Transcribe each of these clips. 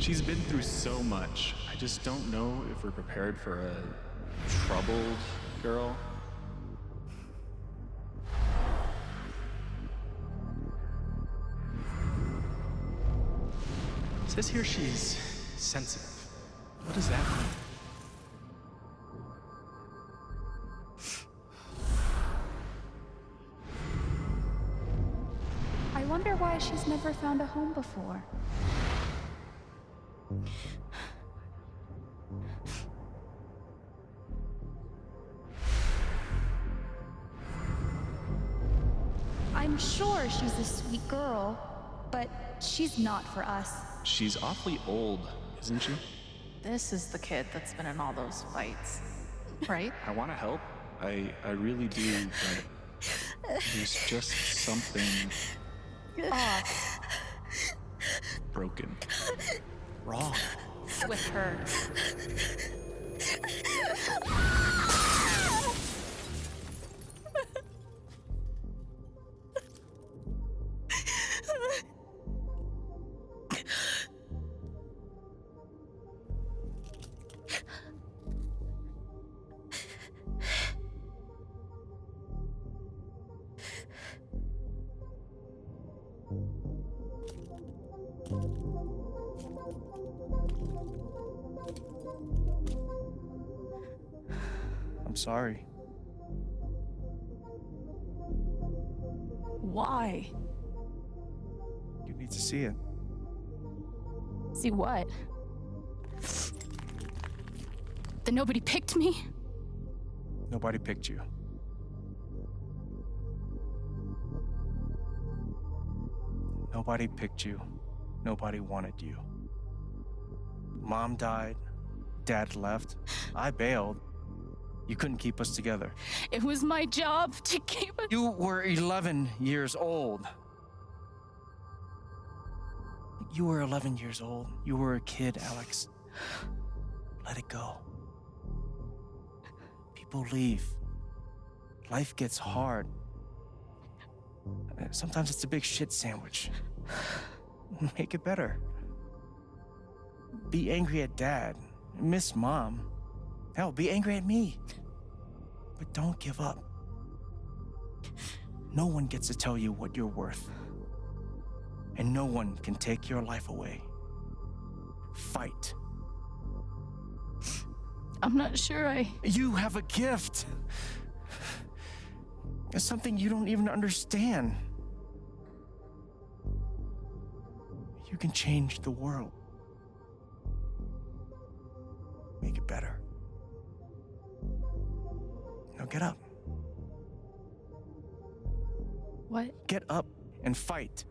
She's been through so much. I just don't know if we're prepared for a troubled girl. It says here she's sensitive. What does that mean? I wonder why she's never found a home before. I'm sure she's a sweet girl, but she's not for us. She's awfully old, isn't she? This is the kid that's been in all those fights, right? I want to help. I really do, but there's just something Off. broken. Wrong. With her. I'm sorry. Why? You need to see it. See what? That nobody picked me? Nobody picked you. Nobody picked you. Nobody wanted you. Mom died. Dad left. I bailed. You couldn't keep us together. It was my job to keep it. You were 11 years old. You were 11 years old. You were a kid, Alex. Let it go. People leave. Life gets hard. Sometimes it's a big shit sandwich. Make it better. Be angry at Dad. Miss Mom. Hell, be angry at me. But don't give up. No one gets to tell you what you're worth. And no one can take your life away. Fight. I'm not sure You have a gift. It's something you don't even understand. You can change the world. Make it better. Now get up. What? Get up and fight.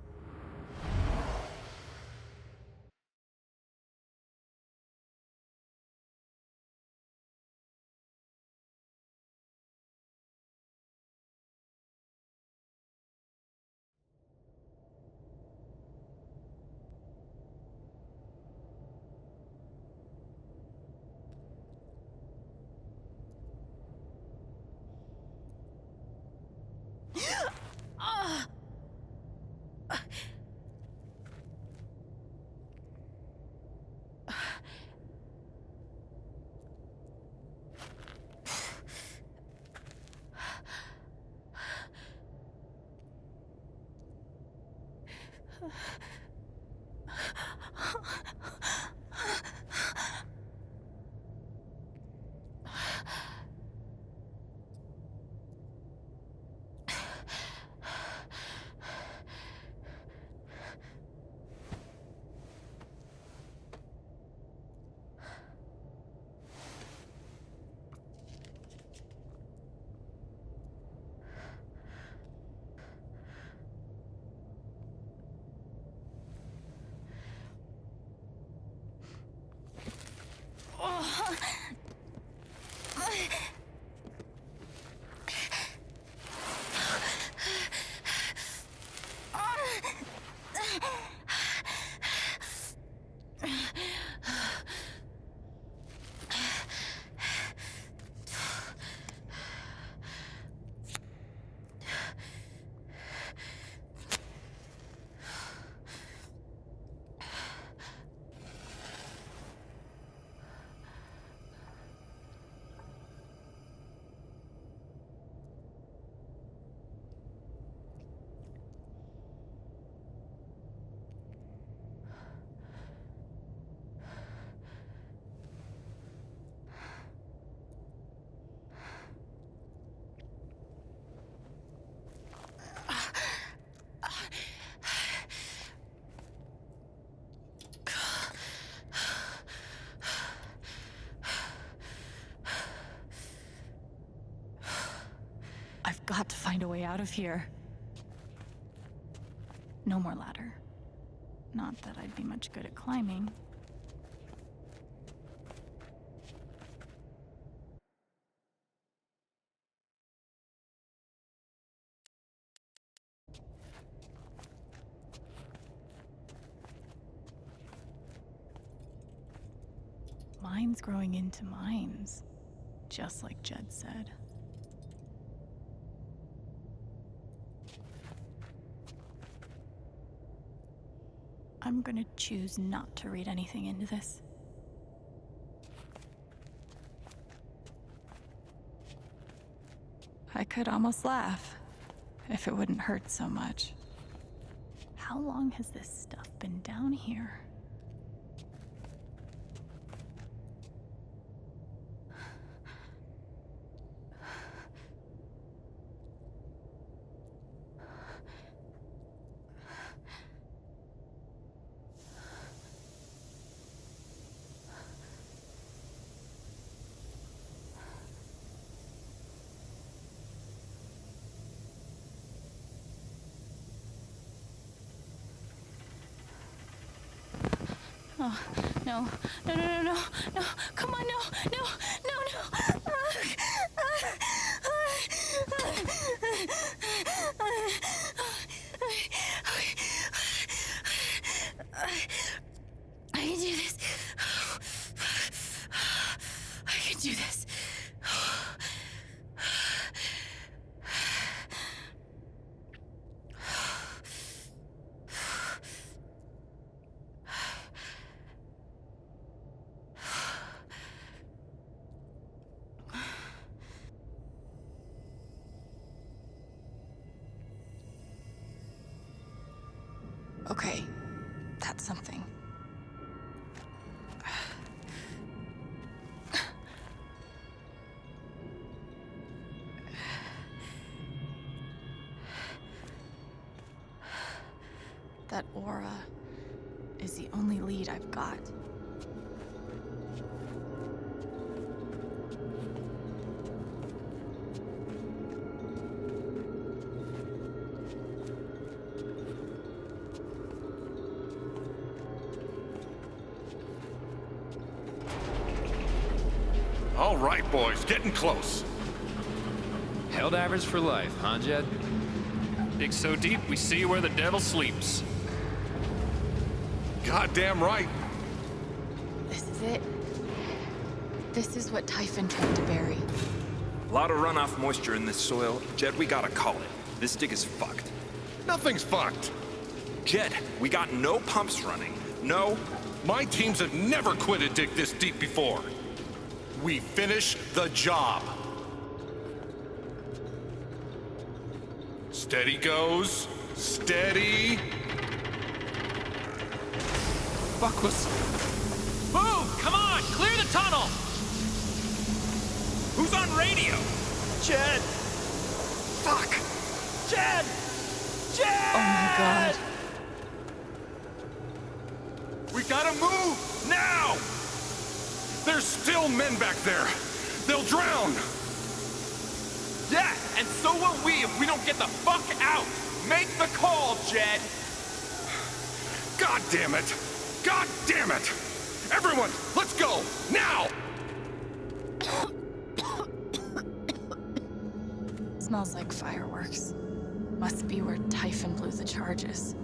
I've got to find a way out of here. No more ladder. Not that I'd be much good at climbing. Mines growing into mines, just like Jed said. I'm gonna choose not to read anything into this. I could almost laugh, if it wouldn't hurt so much. How long has this stuff been down here? Oh, no, no, no, no, no, no, come on, no, no, no, no. I can do this. I can do this. Okay, that's something. That aura is the only lead I've got. All right, boys, getting close. Held average for life, huh, Jed? Dig so deep, we see where the devil sleeps. Goddamn right. This is it. This is what Typhoon tried to bury. A lot of runoff moisture in this soil. Jed, we gotta call it. This dig is fucked. Nothing's fucked. Jed, we got no pumps running. No. My teams have never quit a dig this deep before. We finish the job. Steady goes. Steady. Fuck was... Move! Come on! Clear the tunnel! Who's on radio? Jed! Fuck! Jed! Jed! Oh my god. We gotta move now! There's still men back there. They'll drown. Yeah, and so will we if we don't get the fuck out! Make the call, Jed! God damn it! God damn it! Everyone, let's go! Now! Smells like fireworks. Must be where Typhoon blew the charges.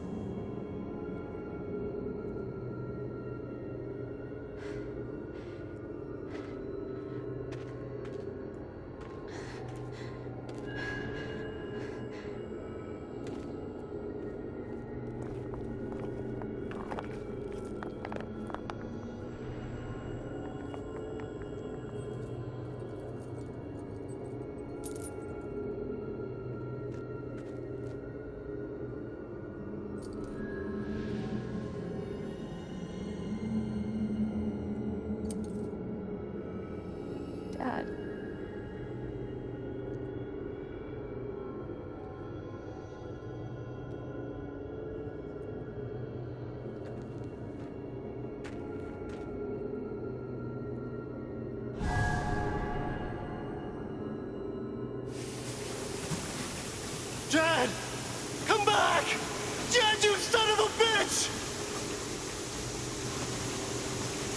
Dad! Come back! Dad, you son of a bitch!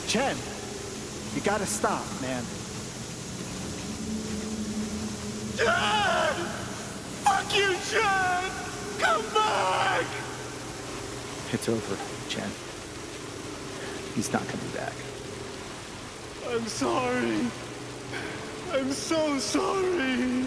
Chen, you gotta stop, man. Dad! Fuck you, Dad! Come back! It's over, Chen. He's not coming back. I'm sorry. I'm so sorry.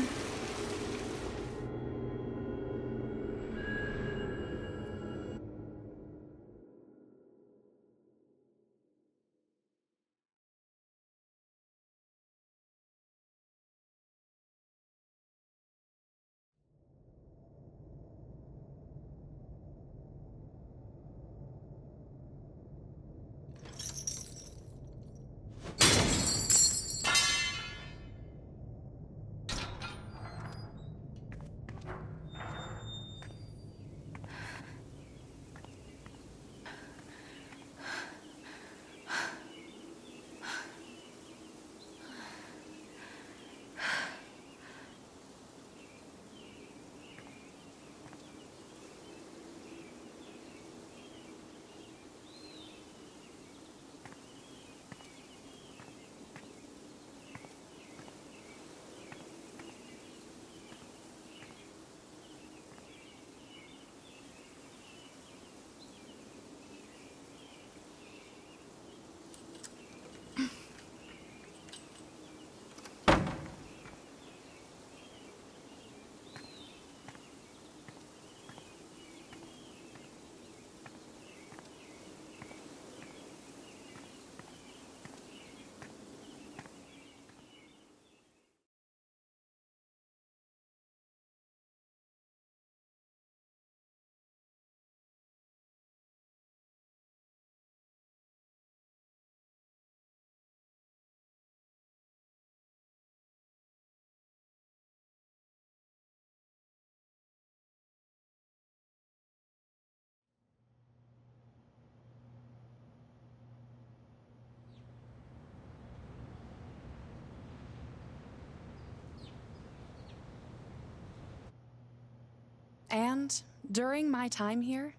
And during my time here,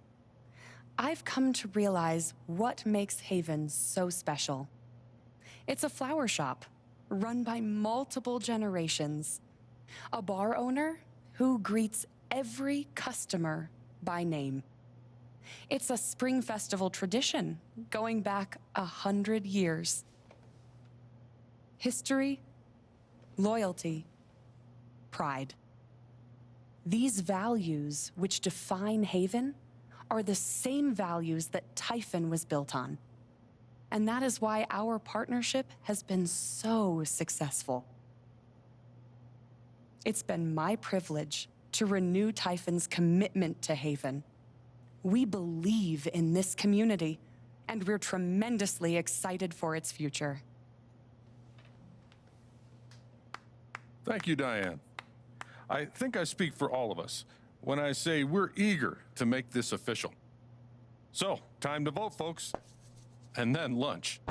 I've come to realize what makes Haven so special. It's a flower shop run by multiple generations, a bar owner who greets every customer by name. It's a spring festival tradition going back 100 years. History, loyalty, pride. These values which define Haven are the same values that Typhoon was built on. And that is why our partnership has been so successful. It's been my privilege to renew Typhoon's commitment to Haven. We believe in this community, and we're tremendously excited for its future. Thank you, Diane. I think I speak for all of us when I say we're eager to make this official. So, time to vote, folks. And then lunch.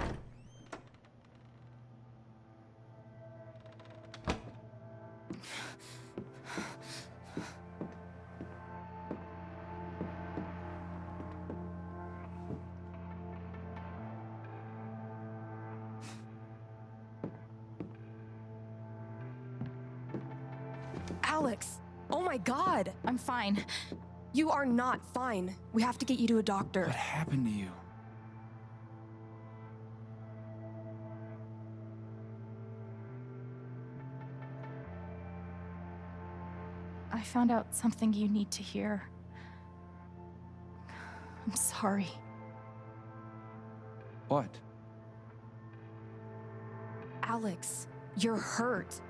Alex! Oh my god! I'm fine. You are not fine. We have to get you to a doctor. What happened to you? I found out something you need to hear. I'm sorry. What? Alex, you're hurt.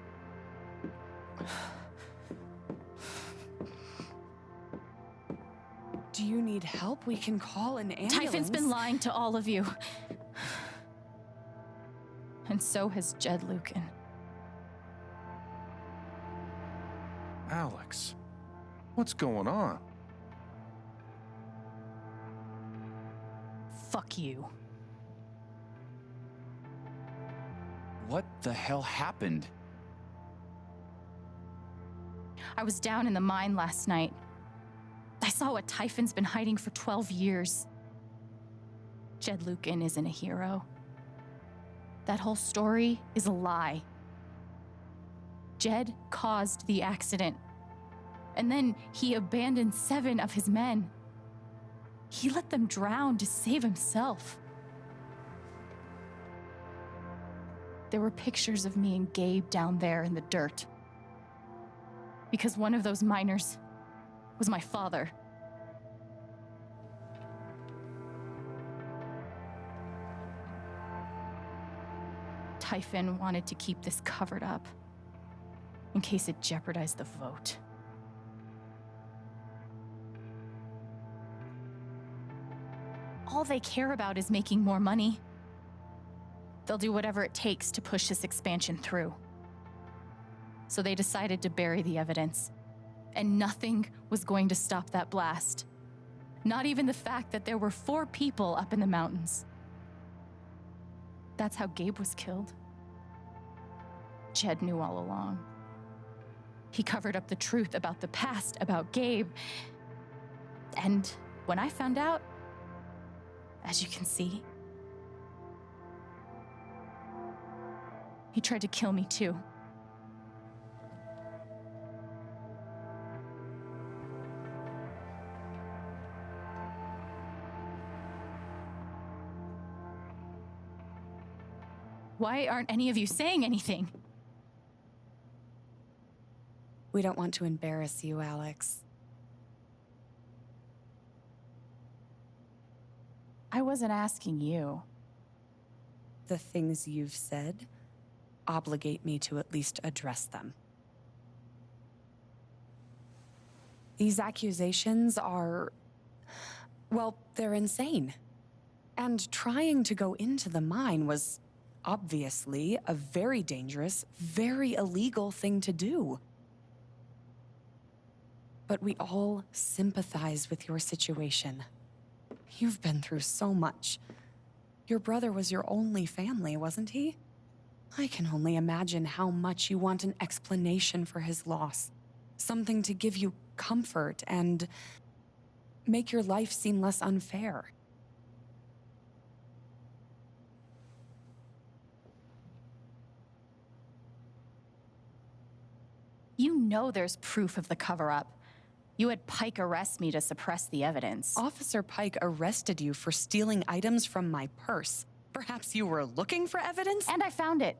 Do you need help? We can call an ambulance. Typhon's been lying to all of you. And so has Jed Lucan. Alex, what's going on? Fuck you. What the hell happened? I was down in the mine last night. I saw what Typhon's been hiding for 12 years. Jed Lucan isn't a hero. That whole story is a lie. Jed caused the accident. And then he abandoned 7 of his men. He let them drown to save himself. There were pictures of me and Gabe down there in the dirt. Because one of those miners was my father. Typhon wanted to keep this covered up in case it jeopardized the vote. All they care about is making more money. They'll do whatever it takes to push this expansion through. So they decided to bury the evidence. And nothing was going to stop that blast. Not even the fact that there were 4 people up in the mountains. That's how Gabe was killed. Jed knew all along. He covered up the truth about the past, about Gabe. And when I found out, as you can see, he tried to kill me too. Why aren't any of you saying anything? We don't want to embarrass you, Alex. I wasn't asking you. The things you've said obligate me to at least address them. These accusations are, well, they're insane. And trying to go into the mine was obviously a very dangerous, very illegal thing to do. But we all sympathize with your situation. You've been through so much. Your brother was your only family, wasn't he? I can only imagine how much you want an explanation for his loss. Something to give you comfort and make your life seem less unfair. You know there's proof of the cover-up. You had Pike arrest me to suppress the evidence. Officer Pike arrested you for stealing items from my purse. Perhaps you were looking for evidence? And I found it.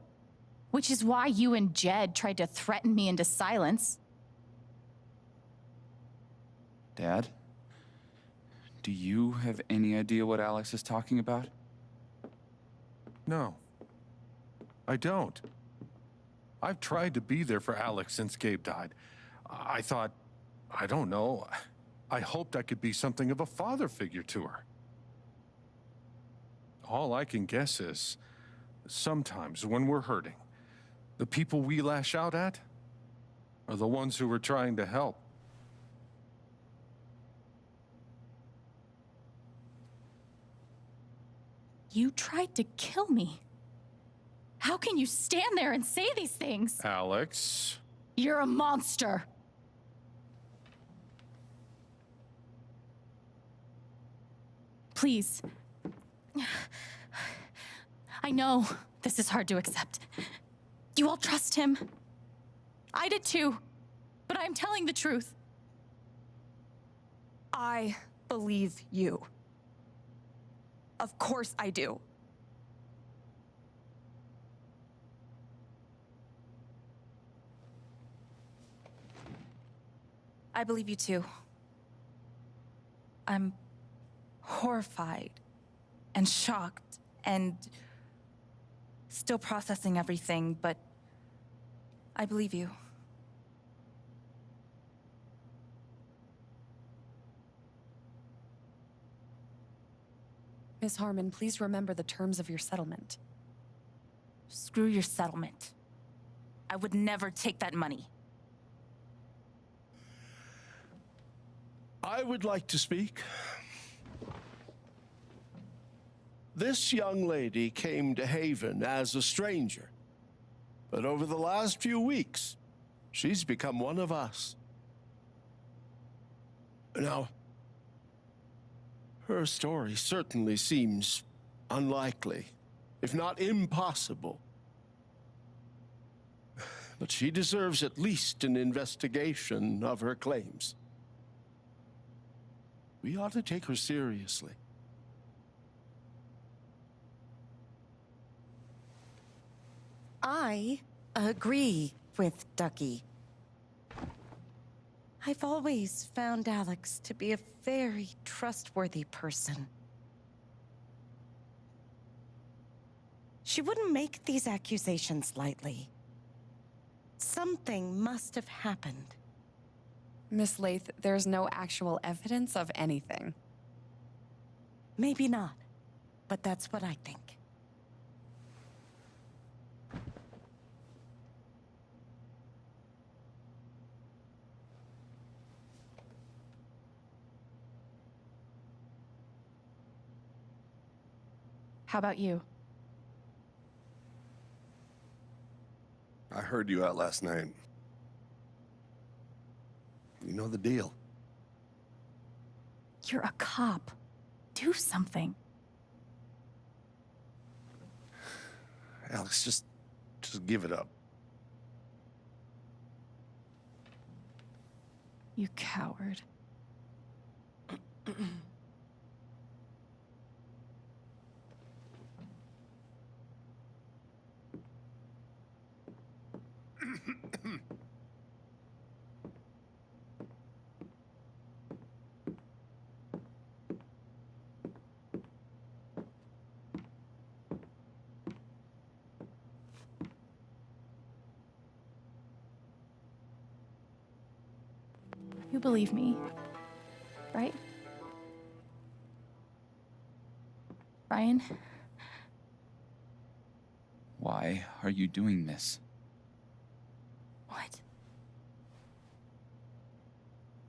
Which is why you and Jed tried to threaten me into silence. Dad? Do you have any idea what Alex is talking about? No, I don't. I've tried to be there for Alex since Gabe died. I thought, I don't know, I hoped I could be something of a father figure to her. All I can guess is, sometimes when we're hurting, the people we lash out at are the ones who are trying to help. You tried to kill me. How can you stand there and say these things? Alex. You're a monster. Please. I know this is hard to accept. You all trust him. I did too. But I'm telling the truth. I believe you. Of course I do. I believe you too. I'm horrified and shocked and still processing everything, but I believe you. Miss Harmon, please remember the terms of your settlement. Screw your settlement. I would never take that money. I would like to speak. This young lady came to Haven as a stranger, but over the last few weeks, she's become one of us. Now, her story certainly seems unlikely, if not impossible. But she deserves at least an investigation of her claims. We ought to take her seriously. I agree with Ducky. I've always found Alex to be a very trustworthy person. She wouldn't make these accusations lightly. Something must have happened. Miss Lath, there's no actual evidence of anything. Maybe not, but that's what I think. How about you? I heard you out last night. You know the deal. You're a cop. Do something. Alex, just give it up. You coward. You believe me, right? Ryan? Why are you doing this? What?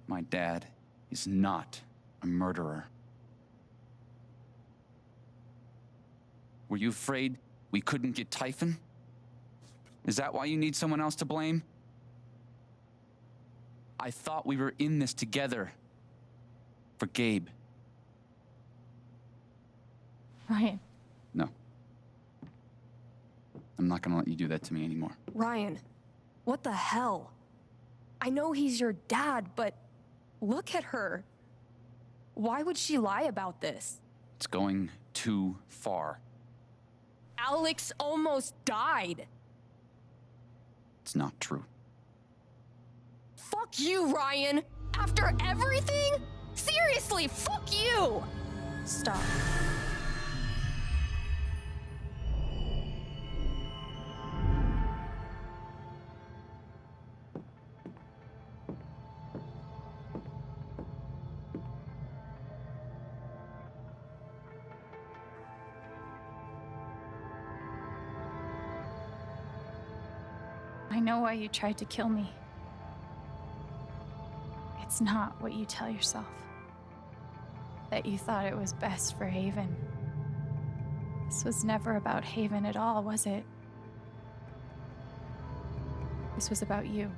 My dad is not a murderer. Were you afraid we couldn't get Typhoon? Is that why you need someone else to blame? I thought we were in this together. For Gabe. Ryan. No. I'm not gonna let you do that to me anymore. Ryan, what the hell? I know he's your dad, but look at her. Why would she lie about this? It's going too far. Alex almost died. It's not true. Fuck you, Ryan! After everything? Seriously, fuck you! Stop. I know why you tried to kill me. It's not what you tell yourself. That you thought it was best for Haven. This was never about Haven at all, was it? This was about you.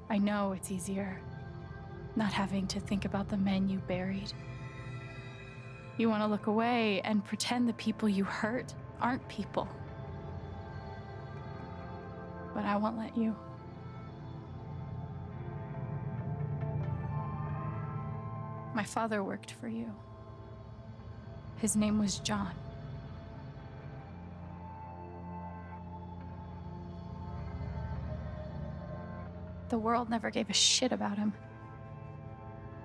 I know it's easier not having to think about the men you buried. You want to look away and pretend the people you hurt aren't people. But I won't let you. My father worked for you. His name was John. The world never gave a shit about him.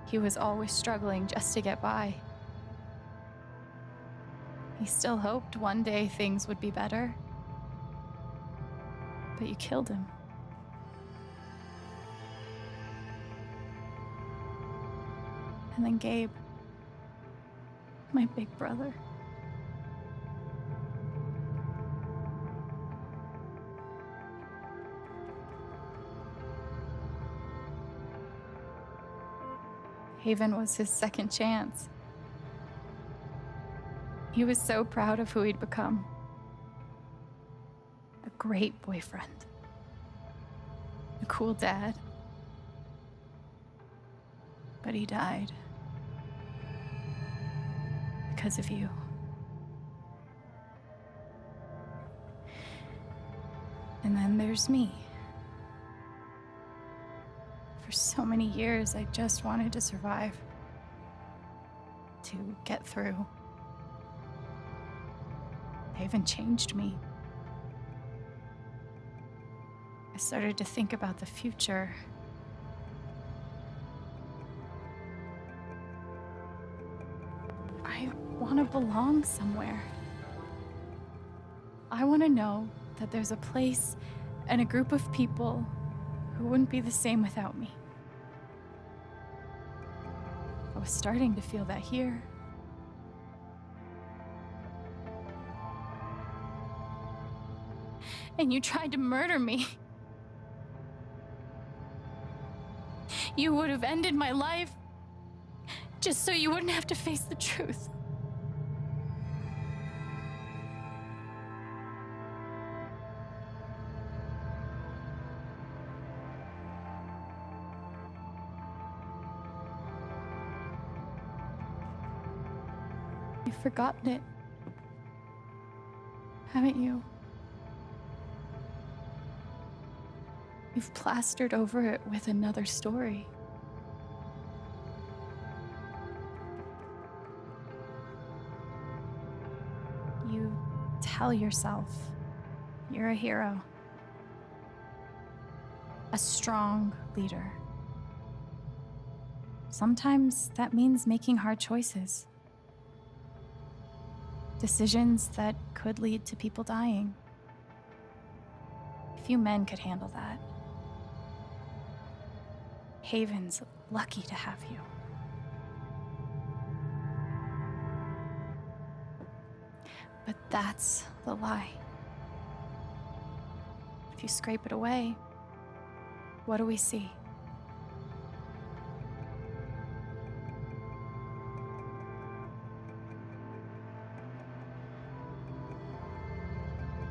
He was always struggling just to get by. He still hoped one day things would be better. But you killed him. And then Gabe, my big brother. Haven was his second chance. He was so proud of who he'd become. A great boyfriend. A cool dad. But he died. Because of you. And then there's me. For so many years, I just wanted to survive. To get through. Haven changed me. I started to think about the future. I want to belong somewhere. I want to know that there's a place and a group of people who wouldn't be the same without me. I was starting to feel that here. And you tried to murder me. You would have ended my life just so you wouldn't have to face the truth. You've forgotten it, haven't you? You've plastered over it with another story. You tell yourself you're a hero, a strong leader. Sometimes that means making hard choices. Decisions that could lead to people dying. Few men could handle that. Haven's lucky to have you. But that's the lie. If you scrape it away, what do we see?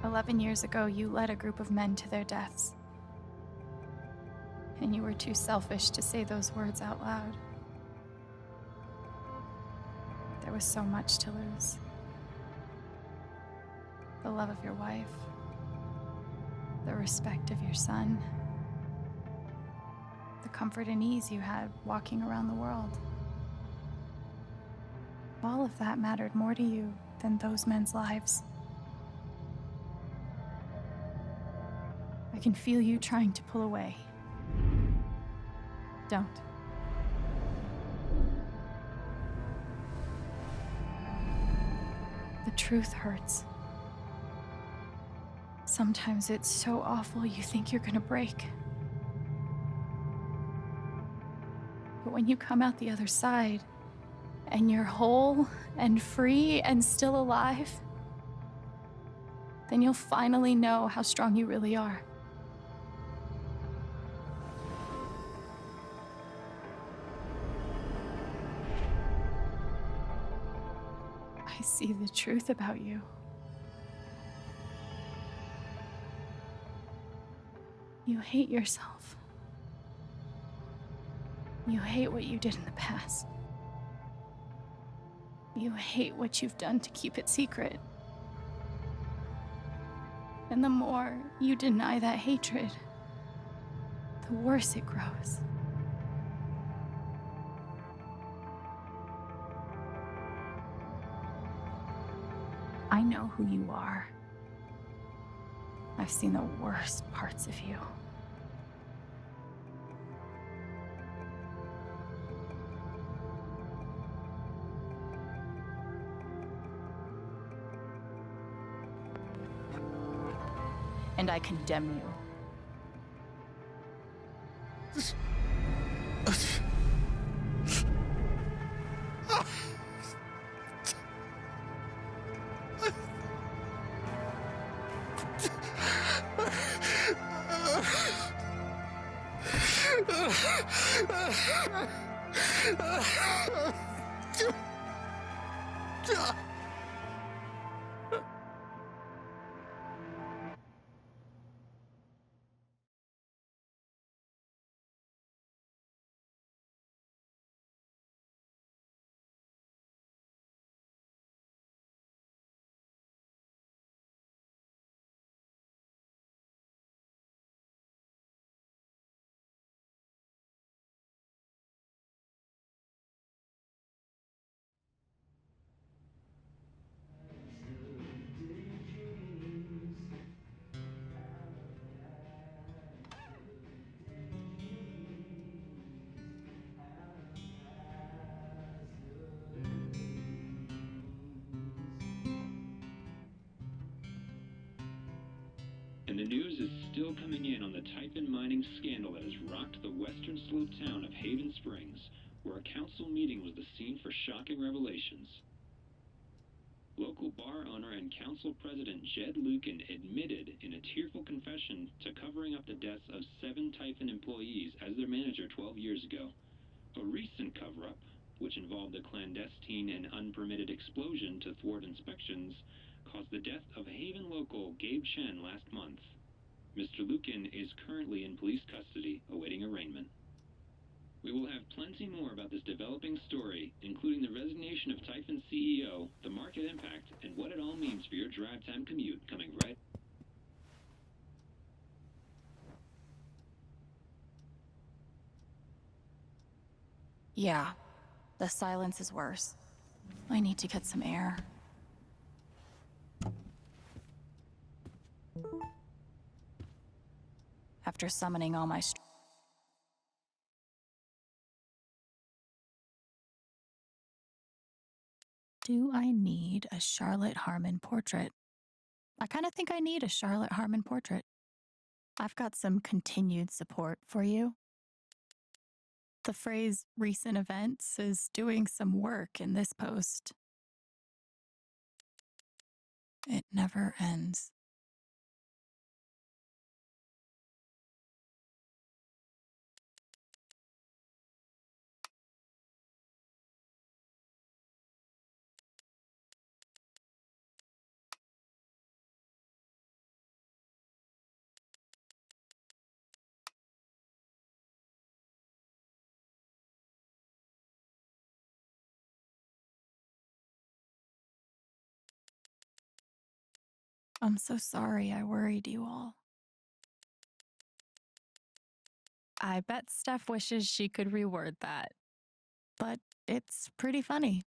"11 years ago, you led a group of men to their deaths. And you were too selfish to say those words out loud. There was so much to lose. The love of your wife, the respect of your son, the comfort and ease you had walking around the world. All of that mattered more to you than those men's lives. I can feel you trying to pull away. Don't. The truth hurts. Sometimes it's so awful you think you're gonna break. But when you come out the other side, and you're whole and free and still alive, then you'll finally know how strong you really are. I see the truth about you. You hate yourself. You hate what you did in the past. You hate what you've done to keep it secret. And the more you deny that hatred, the worse it grows. I know who you are. I've seen the worst parts of you. And I condemn you. And the news is still coming in on the Typhoon mining scandal that has rocked the western slope town of Haven Springs, where a council meeting was the scene for shocking revelations. Local bar owner and council president Jed Lucan admitted in a tearful confession to covering up the deaths of 7 Typhoon employees as their manager 12 years ago. A recent cover-up, which involved a clandestine and unpermitted explosion to thwart inspections, caused the death of Haven local Gabe Chen last month. Mr. Lucan is currently in police custody, awaiting arraignment. We will have plenty more about this developing story, including the resignation of Typhoon CEO, the market impact, and what it all means for your drive time commute, coming right. Yeah, the silence is worse. I need to get some air. After summoning all my Do I need a Charlotte Harmon portrait? I kind of think I need a Charlotte Harmon portrait. I've got some continued support for you. The phrase recent events is doing some work in this post. It never ends. I'm so sorry I worried you all. I bet Steph wishes she could reword that, but it's pretty funny.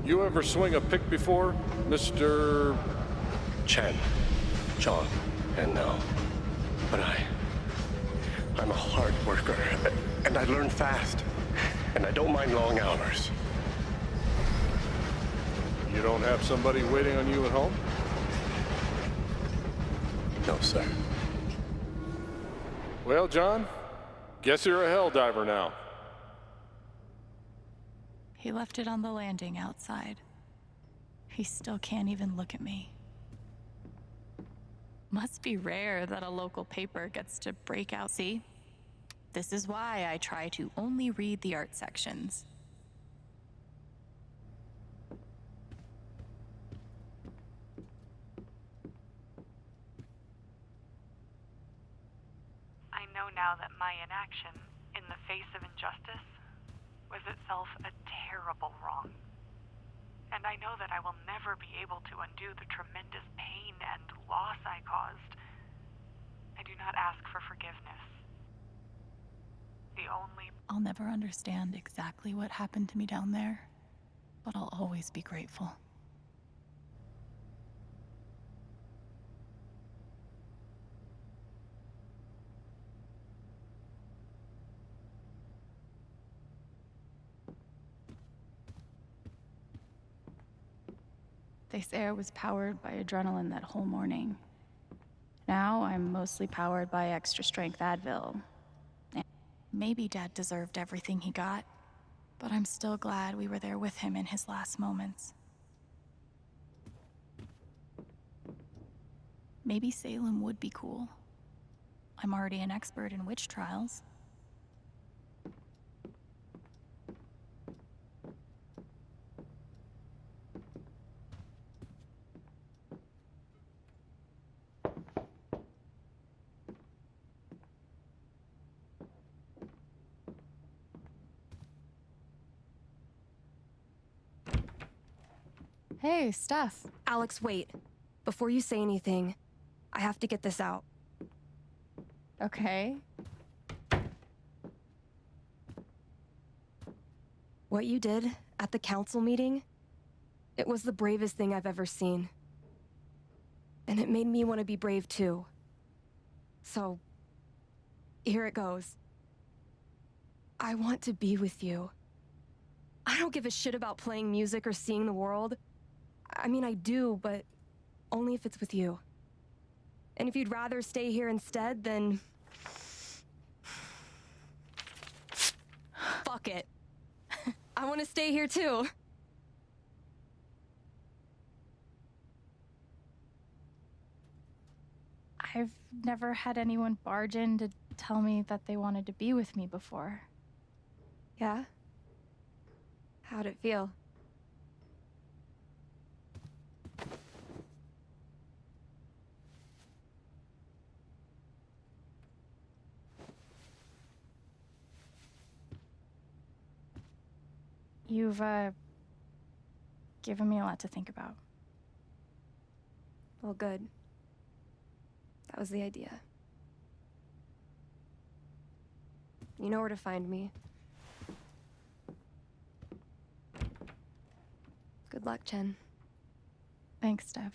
You ever swing a pick before, Mr. Chen, John, and no. But I'm a hard worker, and I learn fast, and I don't mind long hours. You don't have somebody waiting on you at home? No, sir. Well, John, guess you're a hell diver now. He left it on the landing outside. He still can't even look at me. Must be rare that a local paper gets to break out. See? This is why I try to only read the art sections. I know now that my inaction, in the face of injustice, was itself a terrible wrong. And I know that I will never be able to undo the tremendous pain and loss I caused. I do not ask for forgiveness. I'll never understand exactly what happened to me down there, but I'll always be grateful. This air was powered by adrenaline that whole morning. Now I'm mostly powered by extra strength Advil. And maybe Dad deserved everything he got. But I'm still glad we were there with him in his last moments. Maybe Salem would be cool. I'm already an expert in witch trials. Hey, Steph. Alex, wait. Before you say anything, I have to get this out. Okay. What you did at the council meeting, it was the bravest thing I've ever seen. And it made me want to be brave too. So, here it goes. I want to be with you. I don't give a shit about playing music or seeing the world. I mean, I do, but only if it's with you. And if you'd rather stay here instead, then... fuck it. I want to stay here too. I've never had anyone barge in to tell me that they wanted to be with me before. Yeah? How'd it feel? You've, given me a lot to think about. Well, good. That was the idea. You know where to find me. Good luck, Chen. Thanks, Steph.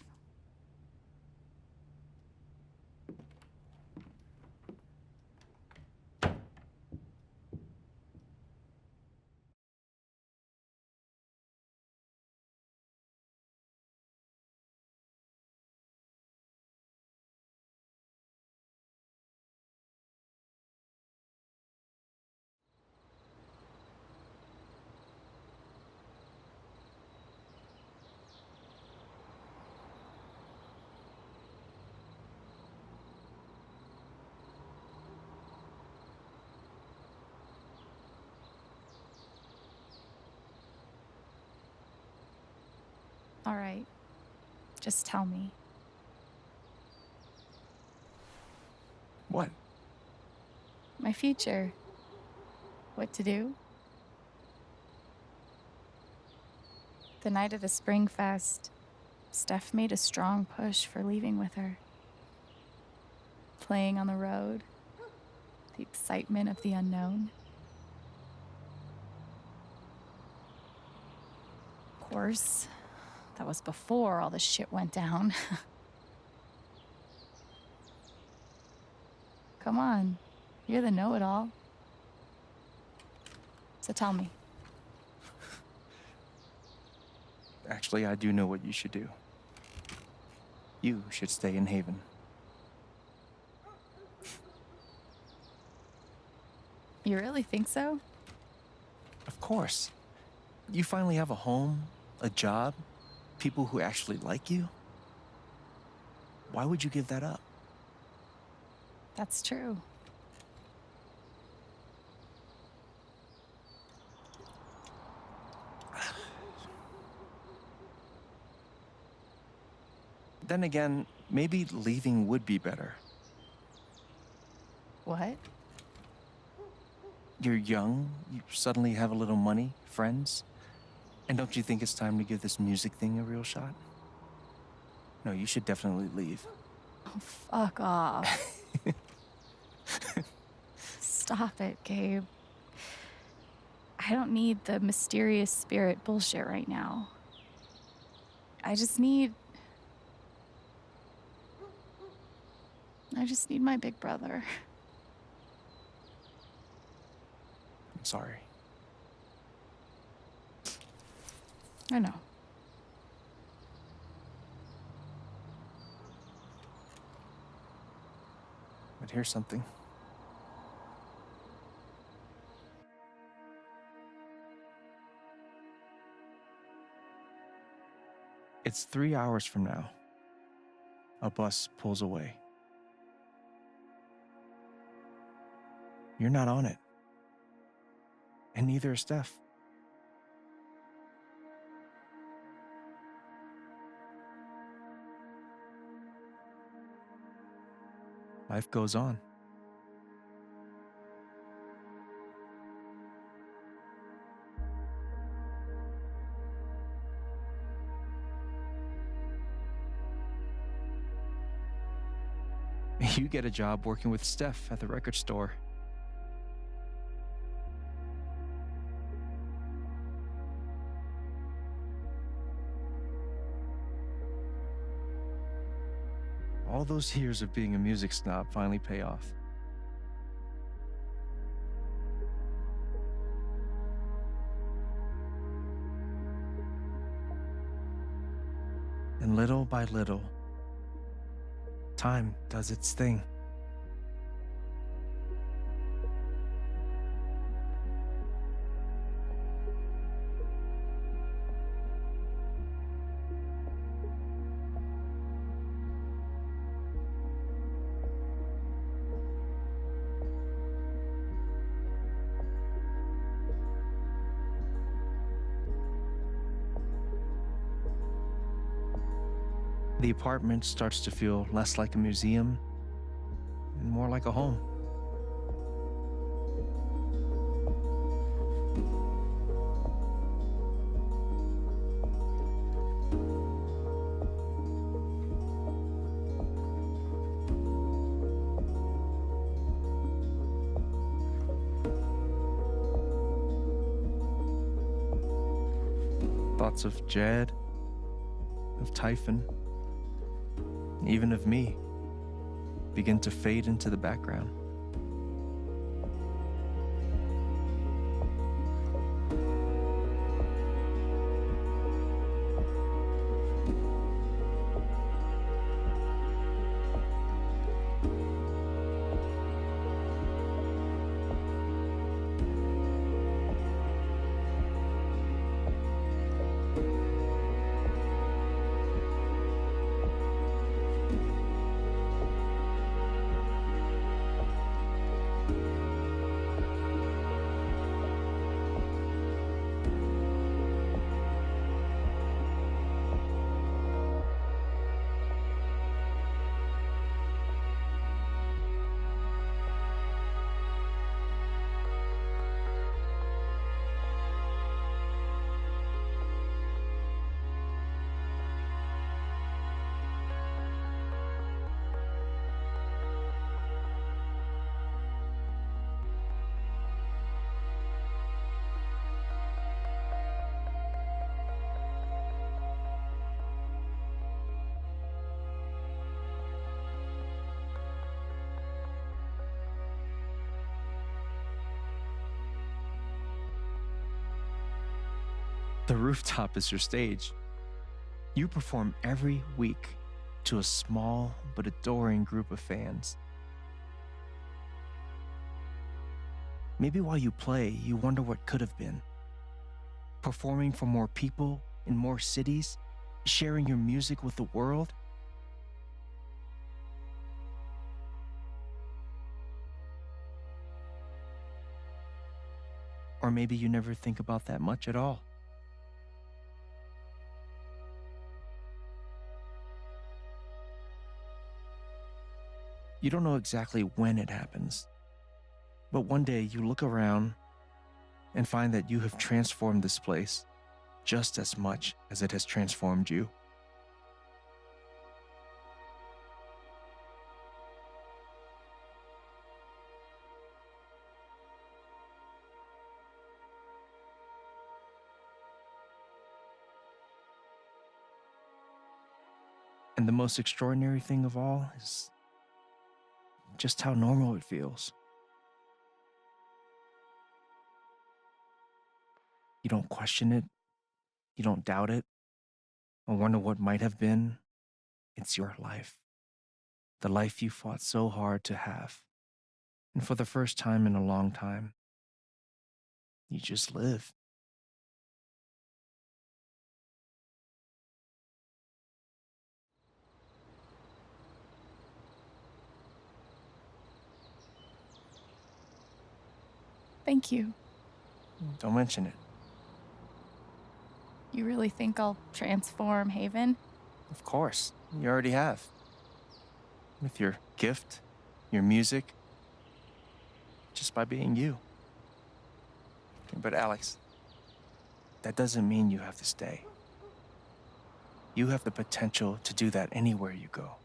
All right. Just tell me. What? My future. What to do? The night of the Spring Fest, Steph made a strong push for leaving with her. Playing on the road, the excitement of the unknown. Of course, that was before all the shit went down. Come on, you're the know-it-all. So tell me. Actually, I do know what you should do. You should stay in Haven. You really think so? Of course. You finally have a home, a job, people who actually like you. Why would you give that up? That's true. Then again, maybe leaving would be better. What? You're young, you suddenly have a little money, friends. And don't you think it's time to give this music thing a real shot? No, you should definitely leave. Oh, fuck off. Stop it, Gabe. I don't need the mysterious spirit bullshit right now. I just need my big brother. I'm sorry. I know. But here's something. It's 3 hours from now. A bus pulls away. You're not on it. And neither is Steph. Life goes on. You get a job working with Steph at the record store. All those years of being a music snob finally pay off. And little by little, time does its thing. The apartment starts to feel less like a museum and more like a home. Thoughts of Jed, of Typhon, and even of me begin to fade into the background. The rooftop is your stage. You perform every week to a small but adoring group of fans. Maybe while you play, you wonder what could have been. Performing for more people in more cities, sharing your music with the world. Or maybe you never think about that much at all. You don't know exactly when it happens, but one day you look around and find that you have transformed this place just as much as it has transformed you. And the most extraordinary thing of all is just how normal it feels. You don't question it, you don't doubt it, or wonder what might have been. It's your life. The life you fought so hard to have. And for the first time in a long time, you just live. Thank you. Don't mention it. You really think I'll transform Haven? Of course, you already have. With your gift, your music, just by being you. But Alex, that doesn't mean you have to stay. You have the potential to do that anywhere you go.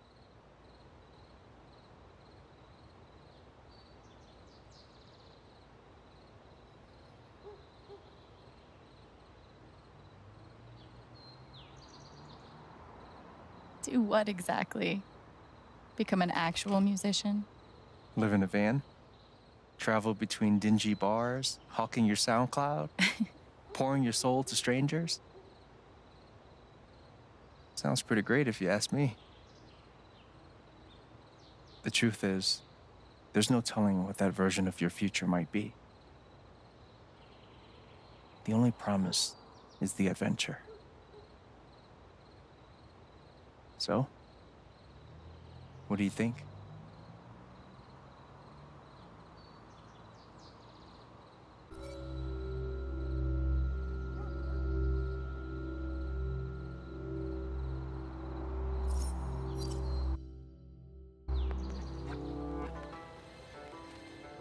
Do what exactly? Become an actual musician? Live in a van, travel between dingy bars, hawking your SoundCloud, pouring your soul to strangers. Sounds pretty great if you ask me. The truth is, there's no telling what that version of your future might be. The only promise is the adventure. So, what do you think?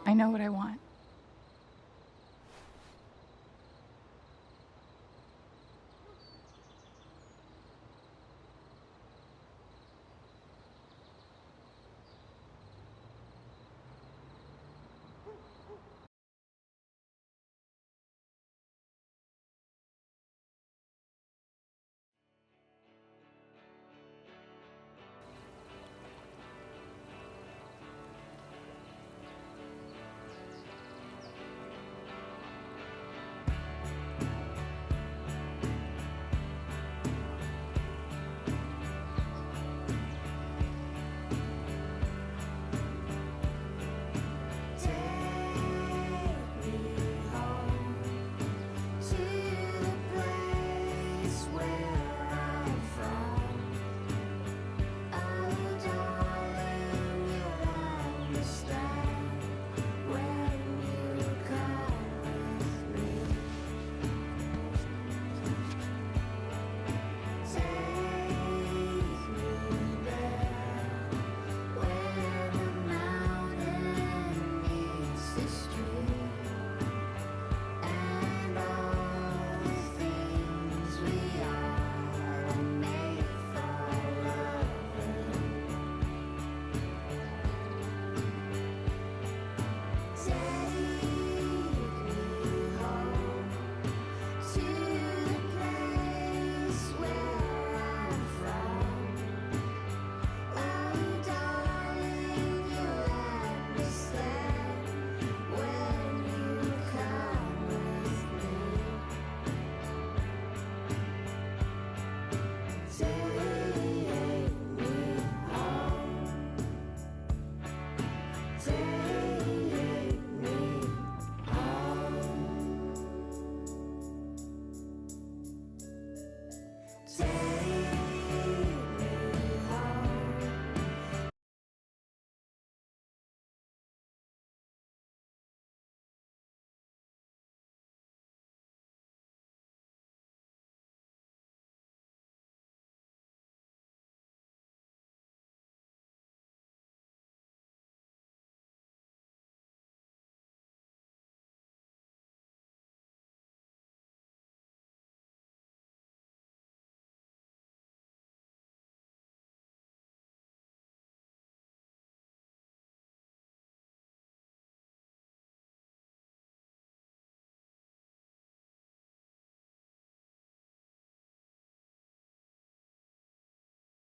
I know what I want.